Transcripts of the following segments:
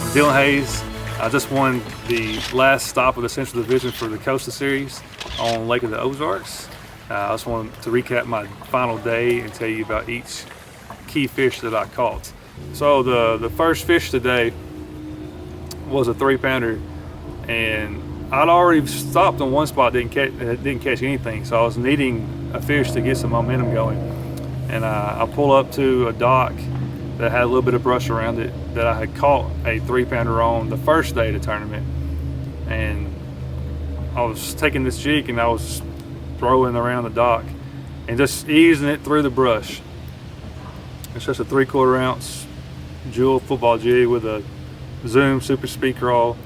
Dylan Hayes. I just won the last stop of the Central Division for the Costa series on Lake of the Ozarks. I just wanted to recap my final day and tell you about each key fish that I caught. So the first fish today was a 3-pounder, and I'd already stopped on one spot, didn't catch anything, so I was needing a fish to get some momentum going. And I pull up to a dock that had a little bit of brush around it that I had caught a 3-pounder on the first day of the tournament. And I was taking this jig and I was throwing around the dock and just easing it through the brush. It's just a 3/4 ounce jewel football jig with a Zoom super speaker all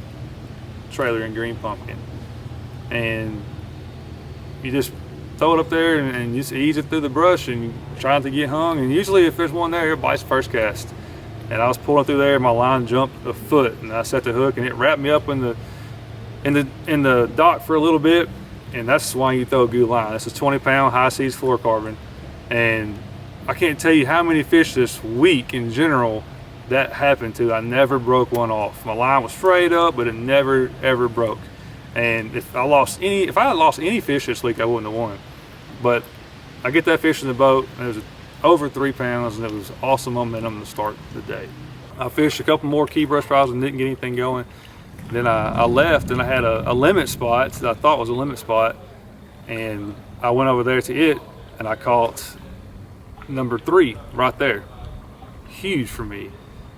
trailer and green pumpkin. And you just throw it up there and just ease it through the brush and trying to get hung. And usually if there's one there, it bites first cast. And I was pulling through there, my line jumped a foot, and I set the hook, and it wrapped me up in the dock for a little bit. And that's why you throw a good line. It's a 20-pound high seas fluorocarbon, and I can't tell you how many fish this week in general that happened to. I never broke one off. My line was frayed up, but it never ever broke. And if I had lost any fish this week, I wouldn't have won. But I get that fish in the boat, and it was over 3 pounds, and it was awesome momentum to start the day. I fished a couple more key brush piles and didn't get anything going. Then I left, and I had a limit spot that I thought was a limit spot, and I went over there to it, and I caught number 3 right there. Huge for me,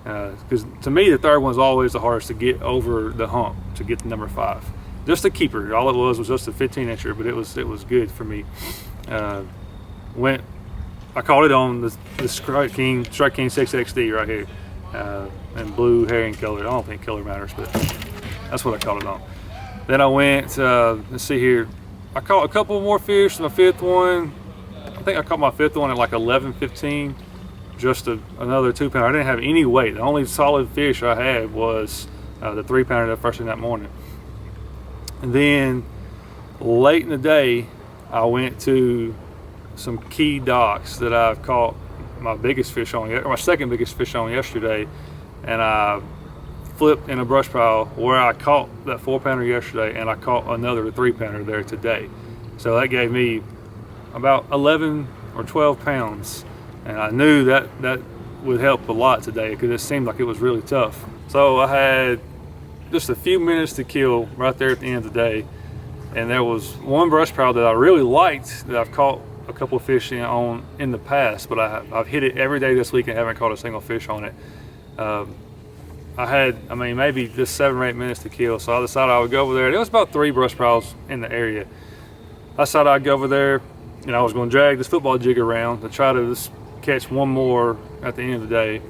because to me the third one's always the hardest to get over the hump to get to number 5. Just a keeper. All it was just a 15-incher, but it was good for me. I caught it on the Strike King 6XD right here, in blue herring color. I don't think color matters, but that's what I caught it on. Then I went, let's see here, I caught a couple more fish. My 5th one, I think I caught my 5th one at like 11:15, just another 2-pounder. I didn't have any weight. The only solid fish I had was the 3-pounder that first thing that morning. And then late in the day, I went to some key docks that I've caught my biggest fish on, or my second biggest fish on yesterday, and I flipped in a brush pile where I caught that 4-pounder yesterday, and I caught another 3-pounder there today. So that gave me about 11 or 12 pounds, and I knew that would help a lot today because it seemed like it was really tough. So I had just a few minutes to kill right there at the end of the day, and there was one brush pile that I really liked that I've caught a couple of fish in the past, but I've hit it every day this week and haven't caught a single fish on it. I had, maybe just 7 or 8 minutes to kill, so I decided I would go over there. There was about 3 brush piles in the area. I decided I'd go over there, and I was going to drag this football jig around to try to just catch one more at the end of the day.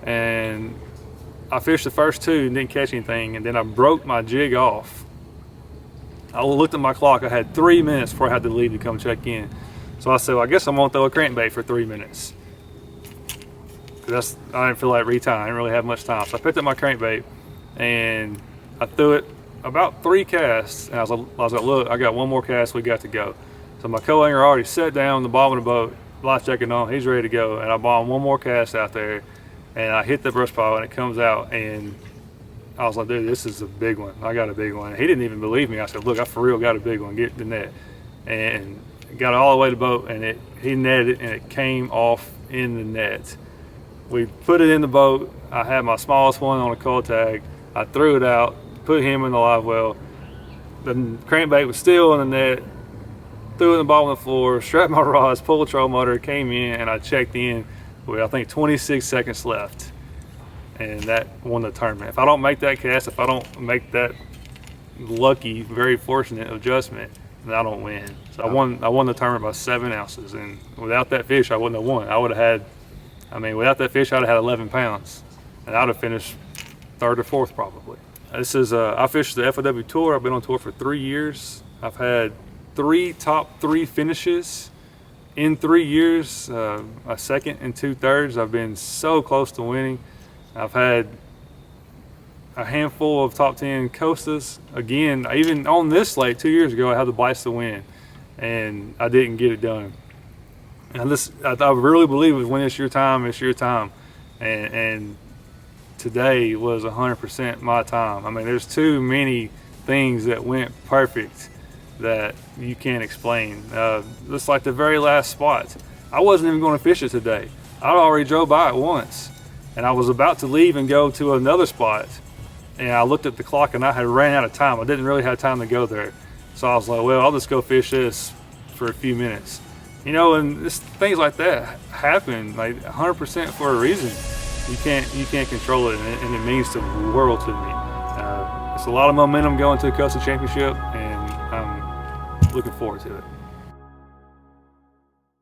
And I fished the first 2 and didn't catch anything, and then I broke my jig off. I looked at my clock. I had 3 minutes before I had to leave to come check in. So I said, well, I guess I'm gonna throw a crankbait for 3 minutes. I didn't feel like retying. I didn't really have much time. So I picked up my crankbait and I threw it about 3 casts. And I was like, look, I got one more cast, we got to go. So my co-angler already sat down on the bottom of the boat, life jacket on, he's ready to go. And I bombed one more cast out there, and I hit the brush pile and it comes out, and I was like, dude, this is a big one. I got a big one. He didn't even believe me. I said, look, I for real got a big one, get the net. And got it all the way to the boat, and he netted it, and it came off in the net. We put it in the boat. I had my smallest one on a cold tag. I threw it out, put him in the live well. The crankbait was still in the net. Threw it in the bottom of the floor, strapped my rods, pulled the troll motor, came in, and I checked in with, I think, 26 seconds left. And that won the tournament. If I don't make that cast, if I don't make that lucky, very fortunate adjustment, then I don't win. So I won the tournament by 7 ounces, and without that fish, I wouldn't have won. I would have had, without that fish, I'd have had 11 pounds, and I'd have finished 3rd or 4th probably. This is, I fished the FOW Tour. I've been on tour for 3 years. I've had 3 top 3 finishes in 3 years, a 2nd and 2/3. I've been so close to winning. I've had a handful of top 10 Costas. Again, even on this lake 2 years ago, I had the bites to win, and I didn't get it done. And I really believe it was when it's your time, it's your time. And today was 100% my time. I mean, there's too many things that went perfect that you can't explain. Just like the very last spot, I wasn't even going to fish it today. I already drove by it once, and I was about to leave and go to another spot, and I looked at the clock and I had ran out of time. I didn't really have time to go there, so I was like, well, I'll just go fish this for a few minutes, you know. And just things like that happen like 100% for a reason. You can't control it, and it means the world to me. It's a lot of momentum going to the Costa Championship, and I'm looking forward to it.